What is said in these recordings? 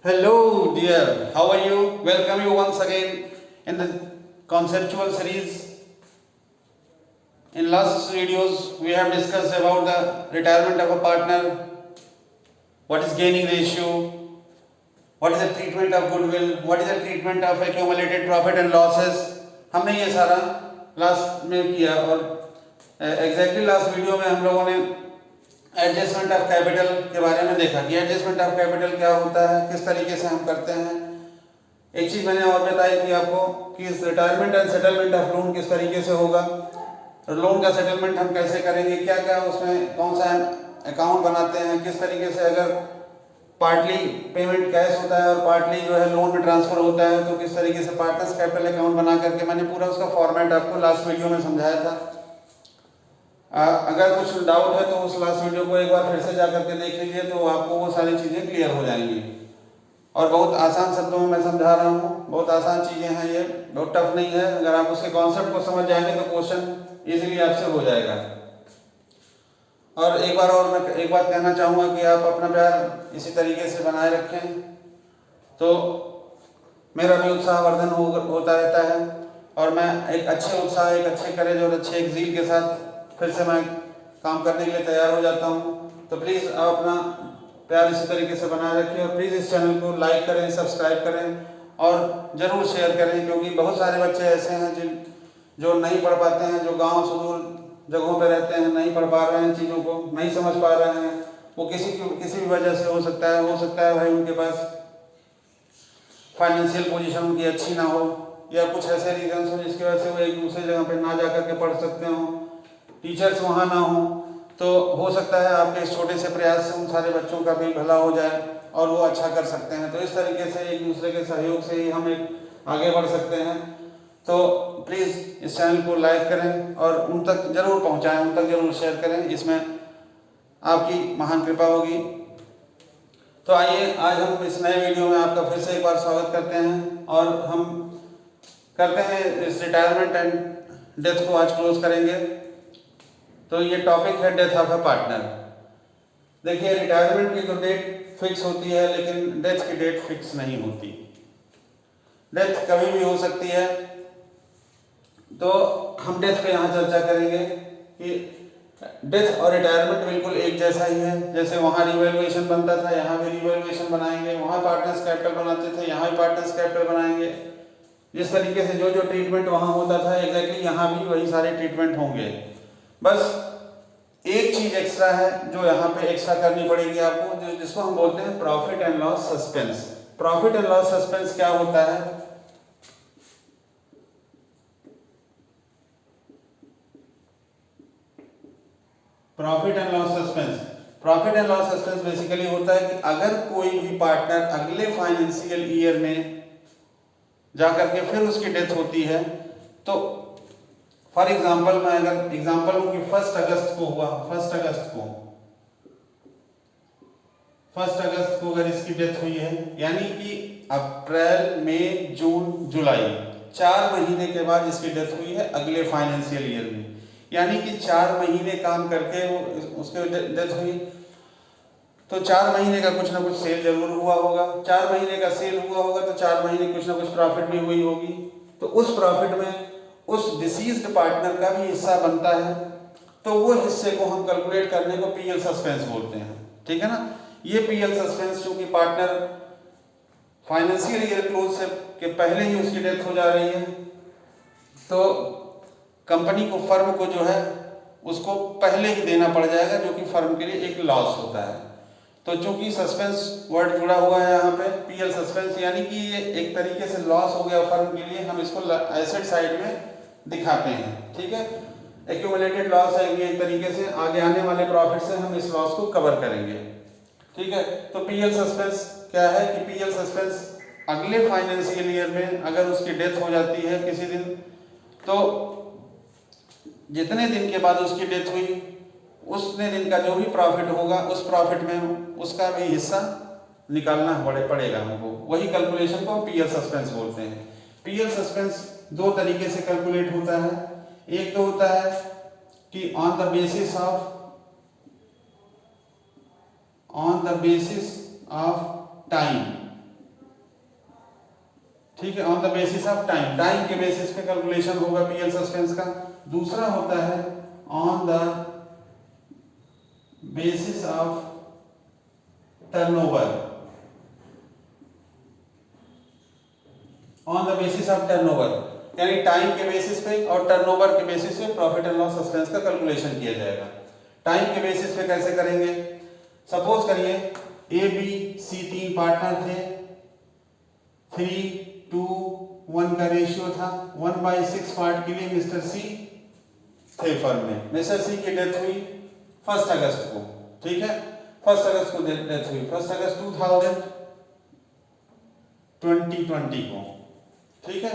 Hello, dear. How are you? Welcome you once again in the conceptual series. In last videos, we have discussed about the retirement of a partner, what is gaining ratio, what is the treatment of goodwill, what is the treatment of accumulated profit and losses. हमने ये सारा last में किया और exactly last video में हम लोगों ने एडजस्टमेंट ऑफ कैपिटल के बारे में देखा कि एडजस्टमेंट ऑफ कैपिटल क्या होता है, किस तरीके से हम करते हैं। एक चीज़ मैंने और बताई थी आपको कि retirement and settlement of loan किस तरीके से होगा, लोन का सेटलमेंट हम कैसे करेंगे, क्या क्या उसमें कौन सा अकाउंट बनाते हैं, किस तरीके से अगर पार्टली पेमेंट कैश होता है और पार्टली जो है लोन में ट्रांसफर होता है तो किस तरीके से पार्टनर्स कैपिटल अकाउंट बना करके मैंने पूरा उसका फॉर्मेट आपको लास्ट वीडियो में समझाया था। अगर कुछ डाउट है तो उस लास्ट वीडियो को एक बार फिर से जा करके देख लीजिए तो आपको वो सारी चीज़ें क्लियर हो जाएंगी। और बहुत आसान शब्दों में मैं समझा रहा हूँ, बहुत आसान चीज़ें हैं, ये बहुत टफ नहीं है। अगर आप उसके कॉन्सेप्ट को समझ जाएंगे तो क्वेश्चन इजीली आपसे हो जाएगा। और मैं एक बात कहना चाहूँगा कि आप अपना प्यार इसी तरीके से बनाए रखें तो मेरा भी उत्साहवर्धन होता रहता है और मैं एक अच्छे उत्साह, एक अच्छे करेज और अच्छे एक ज़ील के साथ फिर से मैं काम करने के लिए तैयार हो जाता हूँ। तो प्लीज़ आप अपना प्यार इसी तरीके से बनाए रखें और प्लीज़ इस चैनल को लाइक करें, सब्सक्राइब करें और ज़रूर शेयर करें, क्योंकि बहुत सारे बच्चे ऐसे हैं जो नहीं पढ़ पाते हैं, जो गांव सुदूर जगहों पर रहते हैं, नहीं पढ़ पा रहे हैं, चीज़ों को नहीं समझ पा रहे हैं। वो किसी भी वजह से हो सकता है भाई उनके पास फाइनेंशियल पोजीशन उनकी अच्छी ना हो या कुछ ऐसे रीजन हो जिसकी वजह से वो एक दूसरे जगह पे ना जा करके पढ़ सकते हो, टीचर्स वहाँ ना हो। तो हो सकता है आपके इस छोटे से प्रयास से उन सारे बच्चों का भी भला हो जाए और वो अच्छा कर सकते हैं। तो इस तरीके से एक दूसरे के सहयोग से ही हम एक आगे बढ़ सकते हैं। तो प्लीज़ इस चैनल को लाइक करें और उन तक जरूर पहुँचाएँ, उन तक जरूर शेयर करें, इसमें आपकी महान कृपा होगी। तो आइए आज हम इस नए वीडियो में आपका फिर से एक बार स्वागत करते हैं और हम करते हैं इस रिटायरमेंट एंड डेथ को आज क्लोज करेंगे। तो ये टॉपिक है डेथ ऑफ ए पार्टनर। देखिए, रिटायरमेंट की तो डेट फिक्स होती है लेकिन डेथ की डेट फिक्स नहीं होती। डेथ कभी भी हो सकती है। तो हम डेथ पे यहाँ चर्चा करेंगे कि डेथ और रिटायरमेंट बिल्कुल एक जैसा ही है। जैसे वहाँ रिवैल्यूएशन बनता था, यहाँ भी रिवैल्यूएशन बनाएंगे, वहाँ पार्टनर्स कैपिटल बनाते थे, यहाँ भी पार्टनर्स कैपिटल बनाएंगे। जिस तरीके से जो ट्रीटमेंट वहाँ होता था एग्जैक्टली यहाँ भी वही सारे ट्रीटमेंट होंगे। बस एक चीज एक्स्ट्रा है जो यहाँ पे एक्स्ट्रा करनी पड़ेगी आपको, जिसको हम बोलते हैं profit and loss suspense. Profit and loss suspense क्या होता है? Profit and loss suspense, profit and loss suspense basically होता है कि अगर कोई भी पार्टनर अगले फाइनेंशियल ईयर में जाकर के फिर उसकी डेथ होती है तो फॉर एग्जाम्पल मैं अगर एग्जाम्पल हूं कि 1 अगस्त को हुआ, 1 अगस्त को अगर इसकी डेथ हुई है, यानी कि अप्रैल मई जून जुलाई 4 महीने के बाद इसकी डेथ हुई है अगले फाइनेंशियल ईयर में, यानी कि 4 महीने काम करके वो उसकी डेथ हुई। तो 4 महीने का कुछ ना कुछ सेल जरूर हुआ होगा, 4 महीने का सेल हुआ होगा तो 4 महीने कुछ ना कुछ प्रॉफिट भी हुई होगी। तो उस प्रॉफिट में उस डिसीज्ड पार्टनर का भी हिस्सा बनता है, तो वो हिस्से को हम कैलकुलेट करने को पीएल सस्पेंस बोलते हैं। ठीक है ना? ये पीएल सस्पेंस चूंकि पार्टनर फाइनेंशियल ईयर क्लोज से के पहले ही उसकी डेथ हो जा रही है तो कंपनी को, फर्म को जो है उसको पहले ही देना पड़ जाएगा, जो कि फर्म के लिए एक लॉस होता है। तो चूंकि सस्पेंस वर्ड जुड़ा हुआ है यहाँ पे, पीएल सस्पेंस, यानी कि ये एक तरीके से लॉस हो गया फर्म के लिए, हम इसको एसेट साइड में दिखाते हैं। ठीक है? एक्यूमुलेटेड लॉस है ये, एक तरीके से आगे आने वाले प्रॉफिट से हम इस लॉस को कवर करेंगे। ठीक है? तो पीएल सस्पेंस क्या है कि पीएल सस्पेंस अगले फाइनेंशियल ईयर में अगर उसकी डेथ हो जाती है किसी दिन, तो जितने दिन के बाद उसकी डेथ हुई उतने दिन का जो भी प्रॉफिट होगा उस प्रॉफिट में उसका भी हिस्सा निकालना पड़ेगा हमको। वही कैलकुलेशन को पीएल सस्पेंस बोलते हैं। पीएल सस्पेंस 2 तरीके से कैलकुलेट होता है। एक तो होता है कि on the basis of time, ठीक है, on the basis of time, time के बेसिस पे कैलकुलेशन होगा पीएल सस्पेंस का। दूसरा होता है on the basis of turnover, on the basis of turnover, यानी टाइम के बेसिस पे और टर्नओवर के बेसिस पे प्रॉफिट एंड लॉस सस्पेंस का कैलकुलेशन किया जाएगा। टाइम के बेसिस पे कैसे करेंगे? सपोज करिए ए बी सी तीन पार्टनर थे, 3:1 का रेशियो था, 1/6 पार्ट के लिए मिस्टर सी थे फर्म में। मिस्टर सी की डेथ हुई 1 अगस्त को, ठीक है, 1 अगस्त को डेथ हुई, 1 अगस्त 2020 को, ठीक है।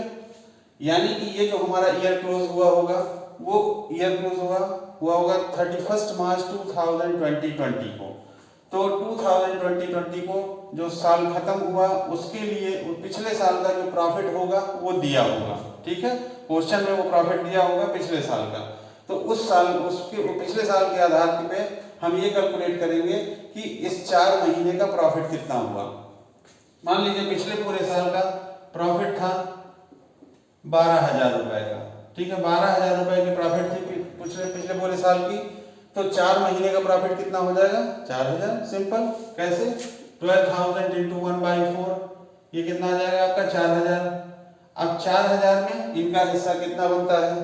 यानी कि ये जो हमारा ईयर क्लोज हुआ होगा, वो ईयर क्लोज हुआ होगा 31 मार्च 2020 को। तो 2020 को जो साल खत्म हुआ उसके लिए पिछले साल का जो प्रॉफिट होगा वो दिया होगा, ठीक है, क्वेश्चन में वो प्रॉफिट दिया होगा पिछले साल का। तो उस साल उसके पिछले साल के आधार पे हम ये कैलकुलेट करेंगे कि इस 4 महीने का प्रॉफिट कितना हुआ। मान लीजिए पिछले पूरे साल का प्रॉफिट था 12,000 रुपए का, ठीक है, 12,000 रुपए की प्रॉफिट थी पिछले पूरे साल की। तो 4 महीने का प्रॉफिट कितना हो जाएगा? 4,000। सिंपल, कैसे? 12,000 इंटू 1/4, ये कितना आ जाएगा आपका? 4,000। अब 4,000 में इनका हिस्सा कितना बनता है?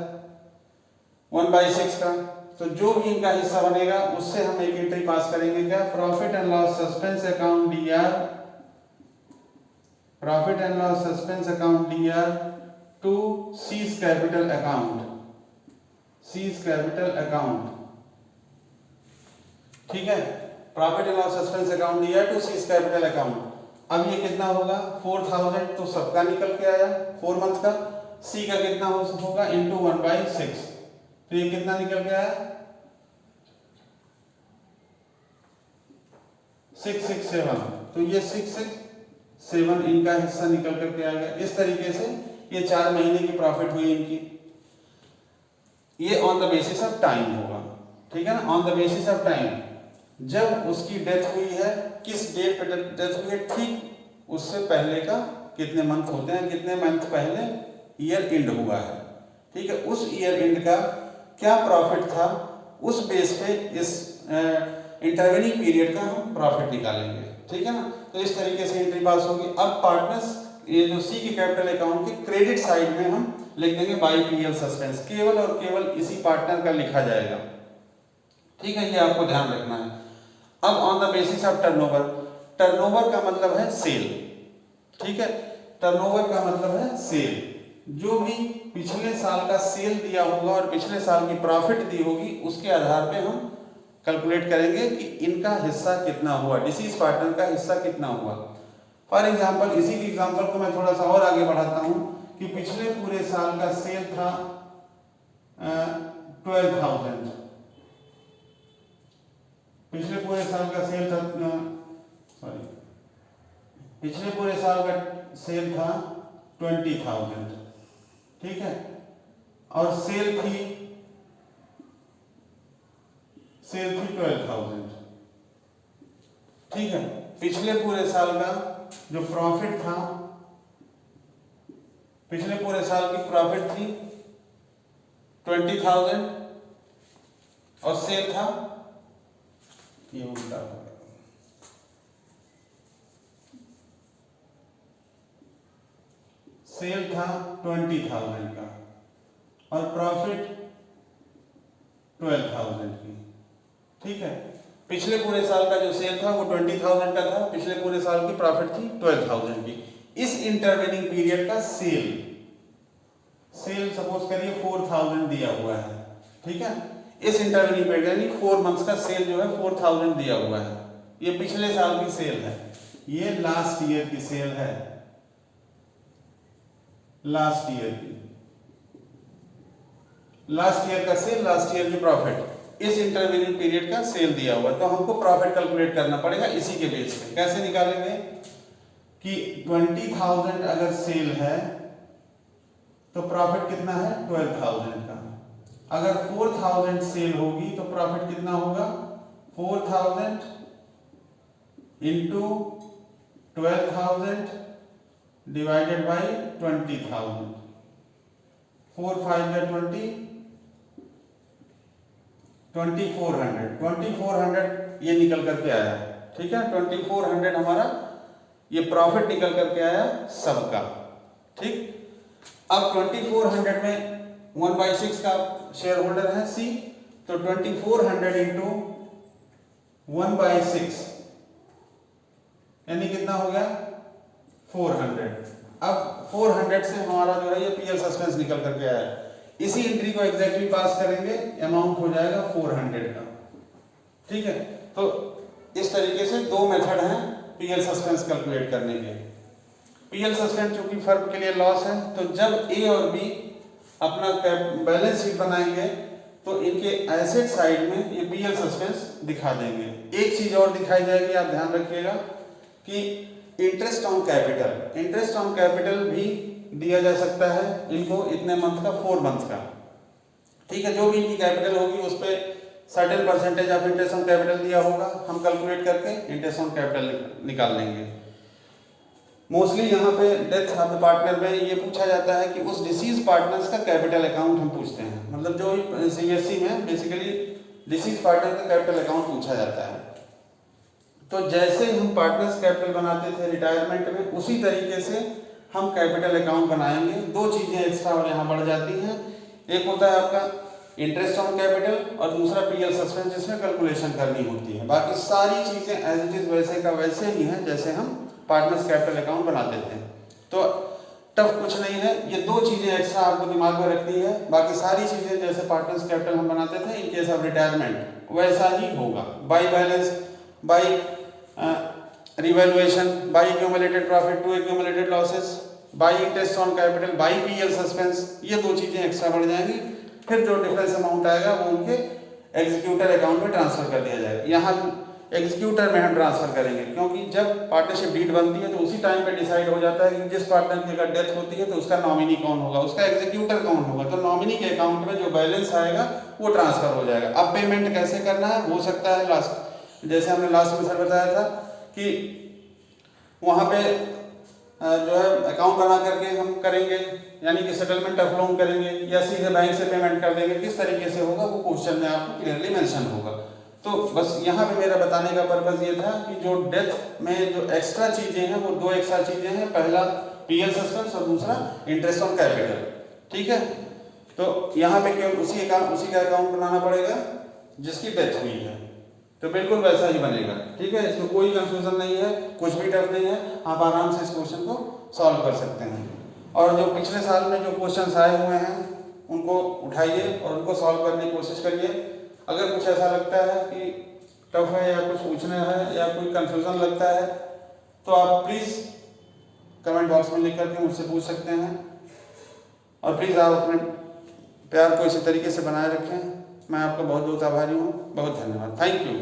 1/6 का। तो जो भी इनका हिस्सा बनेगा उससे हम एक एंट्री पास करेंगे, क्या? Profit and loss suspense account DR, profit and loss suspense account DR to C's capital account, C's capital account, ठीक है, profit and loss suspense account दिया टू सीज कैपिटल अकाउंट। अब ये कितना होगा? 4,000 तो सबका निकल के आया 4 मंथ का, सी का कितना होगा? इंटू 1/6, तो ये कितना निकल के आया? 667। तो ये 667 इनका हिस्सा निकल करके आ गया। इस तरीके से ये 4 महीने की प्रॉफिट हुई इनकी। ये on the basis of time होगा, ठीक है ना, on the basis of time. जब उसकी डेथ हुई है, किस डेट पे डेथ हुई है, ठीक उससे पहले का कितने मंथ होते हैं, कितने मंथ पहले ईयर एंड हुआ है, ठीक है, उस ईयर एंड का क्या प्रॉफिट था, उस बेस पे इस इंटरवेनिंग पीरियड का हम प्रॉफिट निकालेंगे, ठीक है ना। तो इस तरीके से एंट्री पास होगी। अब पार्टनर्स, ये जो सी की कैपिटल अकाउंट के क्रेडिट साइड में हम लिख देंगे बाई पीएल सस्पेंस, केवल और केवल इसी पार्टनर का लिखा जाएगा, ठीक है, ये आपको ध्यान रखना है। अब on the basis of turnover, turnover का मतलब है सेल, ठीक है, टर्नओवर का मतलब है सेल। जो भी पिछले साल का सेल दिया होगा और पिछले साल की प्रॉफिट दी होगी उसके आधार पे हम कैलकुलेट करेंगे कि इनका हिस्सा कितना हुआ, डिसीज पार्टनर का हिस्सा कितना हुआ। फॉर एग्जाम्पल, इसी की एग्जाम्पल को मैं थोड़ा सा और आगे बढ़ाता हूँ कि पिछले पूरे साल का सेल था 12,000, पिछले पूरे साल का सेल था, सॉरी, पिछले पूरे साल का सेल था 20,000, ठीक है, और सेल थी 12,000, ठीक है। पिछले पूरे साल का जो प्रॉफिट था, पिछले पूरे साल की प्रॉफिट थी 20,000 और सेल था, ये उल्टा हो गया, सेल था 20,000 का और प्रॉफिट 12,000 की, ठीक है। पिछले पूरे साल का जो सेल था वो 20,000 का था, पिछले पूरे साल की प्रॉफिट थी 12,000 की। इस इंटरवेनिंग पीरियड का सेल सपोज करिए 4,000 दिया हुआ है, ठीक है, इस इंटरवेनिंग पीरियड यानी 4 मंथ्स का सेल जो है 4,000 दिया हुआ है। ये पिछले साल की सेल है, ये लास्ट ईयर की सेल है, लास्ट ईयर की, लास्ट ईयर का सेल, लास्ट ईयर की प्रॉफिट, इस इंटरवेनिंग पीरियड का सेल दिया हुआ। तो हमको प्रॉफिट कैलकुलेट करना पड़ेगा इसी के बेस पे। कैसे निकालेंगे कि 20,000 अगर सेल है तो प्रॉफिट कितना है? 12,000 का। अगर 4,000 सेल होगी तो प्रॉफिट कितना होगा? 4,000 इंटू 12,000 डिवाइडेड बाई 20,000, 4 5 या 20, 2400 ये निकल करके आया, ठीक है। 2400 हमारा ये प्रॉफिट निकल करके आया सबका, ठीक। अब 2400 में 1/6 का शेयर होल्डर है सी, तो 2400 इंटू 1/6 यानी कितना हो गया 400। अब 400 से हमारा जो है ये पीएल सस्पेंस निकल करके आया है, इसी एंट्री को एग्जैक्टली पास करेंगे, अमाउंट हो जाएगा 400 का, ठीक है। तो इस तरीके से दो मेथड हैं पीएल सस्पेंस कैलकुलेट करने के। पीएल सस्पेंस चूंकि फर्म के लिए लॉस है, तो जब ए और बी अपना बैलेंस शीट बनाएंगे तो इनके एसेट साइड में ये पीएल सस्पेंस दिखा देंगे। एक चीज और दिखाई जाएगी, आप ध्यान रखिएगा कि इंटरेस्ट ऑन कैपिटल भी दिया जा सकता है इनको इतने मंथ का, 4 मंथ का, ठीक है। जो भी इनकी कैपिटल होगी उस पर certain percentage of interest on capital दिया होगा, हम कैलकुलेट करके इंटरेस्ट ऑन कैपिटल निकाल लेंगे। मोस्टली यहाँ पे डेथ ऑफ द पार्टनर में ये पूछा जाता है कि उस डिसीज पार्टनर्स का कैपिटल अकाउंट हम पूछते हैं, मतलब जो सीएससी में बेसिकली डिसीज पार्टनर का कैपिटल अकाउंट पूछा जाता है। तो जैसे हम पार्टनर्स कैपिटल बनाते थे रिटायरमेंट में, उसी तरीके से हम कैपिटल अकाउंट बनाएंगे। दो चीजें एक्स्ट्रा और यहाँ बढ़ जाती हैं, एक होता है आपका इंटरेस्ट ऑन कैपिटल और दूसरा पीएल सस्पेंस जिसमें कैलकुलेशन करनी होती है। बाकी सारी चीजें एज इट इज वैसे का वैसे ही हैं जैसे हम पार्टनर्स कैपिटल अकाउंट बनाते थे। तो टफ कुछ नहीं है, ये दो चीजें एक्स्ट्रा आपको दिमाग में रखनी है। बाकी सारी चीजें जैसे पार्टनर्स कैपिटल हम बनाते थे इन केस ऑफ रिटायरमेंट वैसा ही होगा, by balance, by revaluation, by accumulated profit to accumulated losses, by interest on capital, by PL suspense, ये दो चीजें एक्स्ट्रा बढ़ जाएंगी। फिर जो डिफरेंस अमाउंट आएगा वो उनके एग्जीक्यूटर अकाउंट में ट्रांसफर कर दिया जाएगा। यहाँ एग्जीक्यूटर में हम ट्रांसफर करेंगे, क्योंकि जब पार्टनरशिप डीड बनती है तो उसी टाइम पे डिसाइड हो जाता है कि जिस पार्टनर की अगर डेथ होती है तो उसका नॉमिनी कौन होगा, उसका एग्जीक्यूटर कौन होगा। तो नॉमिनी के अकाउंट में जो बैलेंस आएगा वो ट्रांसफर हो जाएगा। अब पेमेंट कैसे करना है, हो सकता है लास्ट, जैसे हमने लास्ट में सर बताया था कि वहाँ पे जो है अकाउंट बना करके हम करेंगे, यानी कि सेटलमेंट ऑफ लोन करेंगे या सीधे बैंक से पेमेंट कर देंगे, किस तरीके से होगा वो क्वेश्चन में आपको क्लियरली मेंशन होगा। तो बस यहाँ पे मेरा बताने का पर्पस ये था कि जो डेथ में जो एक्स्ट्रा चीजें हैं वो दो एक्स्ट्रा चीजें हैं, पहला पीएल सस्पेंस और दूसरा इंटरेस्ट ऑन कैपिटल, ठीक है। तो यहाँ पे केवल उसी का अकाउंट बनाना पड़ेगा जिसकी डेथ हुई है, तो बिल्कुल वैसा ही बनेगा, ठीक है। इसमें कोई कंफ्यूजन नहीं है, कुछ भी टफ नहीं है, आप आराम से इस क्वेश्चन को सॉल्व कर सकते हैं। और जो पिछले साल में जो क्वेश्चंस आए हुए हैं उनको उठाइए और उनको सॉल्व करने की कोशिश करिए। अगर कुछ ऐसा लगता है कि टफ है या कुछ पूछना है या कोई कंफ्यूजन लगता है तो आप प्लीज़ कमेंट बॉक्स में लिख करके मुझसे पूछ सकते हैं। और प्लीज़ आप अपने प्यार को इसी तरीके से बनाए रखें। मैं आपका बहुत बहुत आभारी हूँ, बहुत धन्यवाद, थैंक यू।